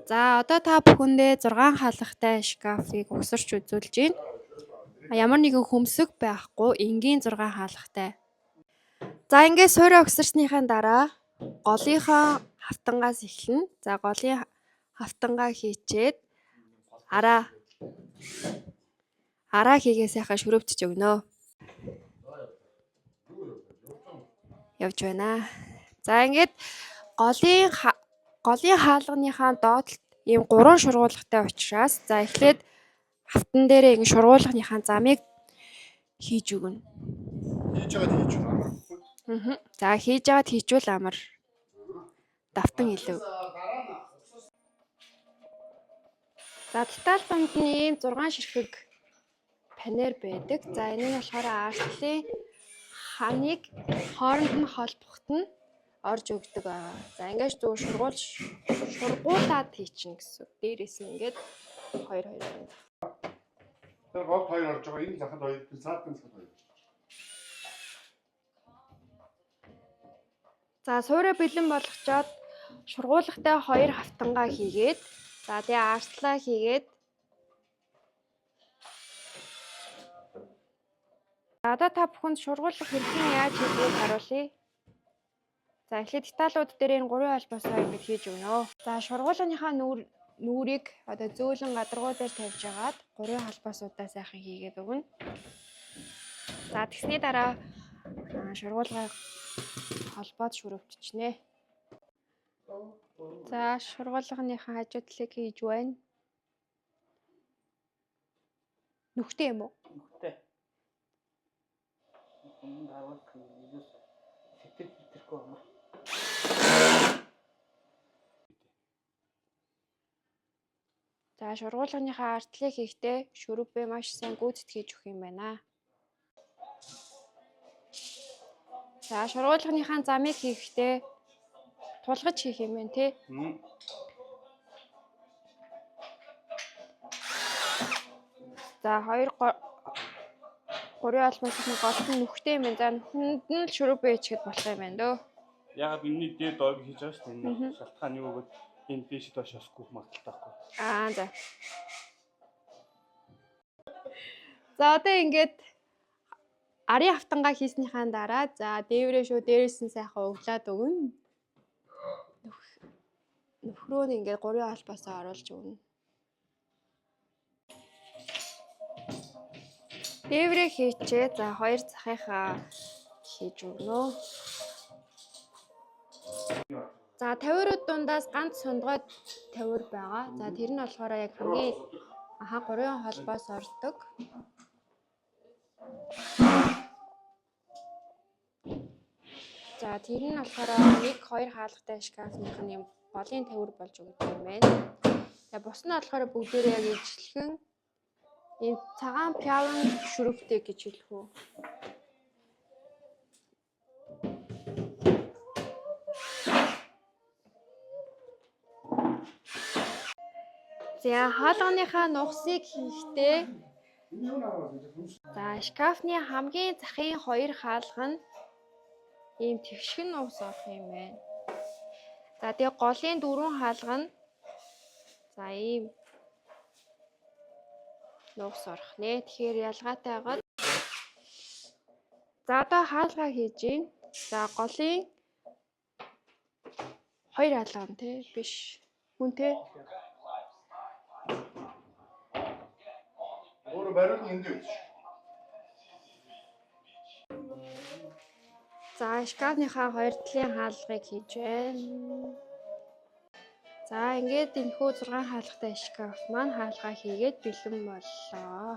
За одоо та бүхэндээ 6 хаалгатай шкафыг угсарч үзүүлж байна. Ямар нэгэн хөмсөг байхгүй энгийн 6 хаалгатай. За ингээд суурь угсарсныхаа дараа голынхоо хавтангаас эхэлнэ. За голын хавтангаа хийчээд араа хийгээ сайхан шүрөвтж өгнө. Явж байна. За ингээд голын хаалганыхаа доотлолт ийм 3 шургуулгатай учраас за эхлээд хавтан дээрээ ингэ шургуулганыхаа замыг хийж өгнө. Хийж байгаад хийж байна. За хийж байгаад хийжүүл амар давтан илүү. За деталь банд нь ийм 6 ширхэг панер байдаг. За энэ нь болохоор артлын ханыг хооронд нь холбоход нь орж өгдөг байгаа. За ингэж зөв шургуулад хийчихнэ гэсэн. Дээрээс нь ингээд 2 байна. Тэр гол 2 орж байгаа. Энэ захад 2, тэр цаадын захад 2. За суурь бэлэн болгочоод шургуулгатай 2 хавтангаа хийгээд за тэгээ артлаа хийгээд одоо та бүхэнд шургуулга хэрхэн яаж хийхийг харуулъя. За эхлээд деталууд дээр энэ 3 холбоосоо ингэж хийж өгнө. За шургуулганыхаа нүрийг одоо зөөлөн гадаргуу дээр тавьж агаад 3 холбоосуудаа сайхан хийгээд өгнө. За тэгсний дараа шургуулгаа холбоод шүрөвтчихнэ. За шургуулганыхаа хажуу талыг хийж байна. Нүхтэй юм уу? Нүхтэй. Өмнө харуул нэгээс сэтгэхгүй байна. За шургуулганыхаа артлыг хийхдээ шүрвээ маш сайн гүйцэтгэж өгөх юм байна. За шургуулганыхаа замыг хийхдээ тулгаж хийх юм байна тий. За 2 3 албасны гол нь нүхтэй юм байна. За нүхэнд нь л шүрвээ хийчихэд болох юм байна дөө. Яагаад миний дээд ойг хийж байгаа шүү дээ. Энэ шалтгаан юу гэвэл энэ дээшд доош осгүй магадaltaй байхгүй. За. За одоо ингээд арын хавтангаа хийснийхаа дараа за дээврээ шүү дээрээс нь сайхан углаад өгнө. Нөхрөө нь ингээд 3 албасаа оруулж өгнө. Дээврээ хийчээ за 2 захыхаа хийж өгнө. За тавиурууд дундаас ганц сундгой тавиур байгаа. За тэр нь болохоор яг хамгийн 3 холбоос ордог. За тэр нь болохоор 1-2 хаалгатай шкафных нь юм голын тавиур болж өгдөг юм байна. За бус нь болохоор бүгдээрээ яг ижилхэн ийм цагаан пявн шүрвтэй гэж хэлэх үү. За хаалганыхаа нугсыг хийхдээ за шкафны хамгийн захын 2 хаалга нь ийм твшгэн нугс орох юм байна. За тэгээ голын 4 хаалга нь за ийм нугс орох нэ. Тэгэхээр ялгаатай байгаад за одоо хаалгаа хийж гин. За голын 2 хаалга нь тий биш хүн тий. Өөр бариуд нь энд үү? За шкафныхаа 2 талын хаалгыг хийж байна. За ингээд энэхүү 6 хаалгатай шкаф маань хаалгаа хийгээд бэлэн боллоо.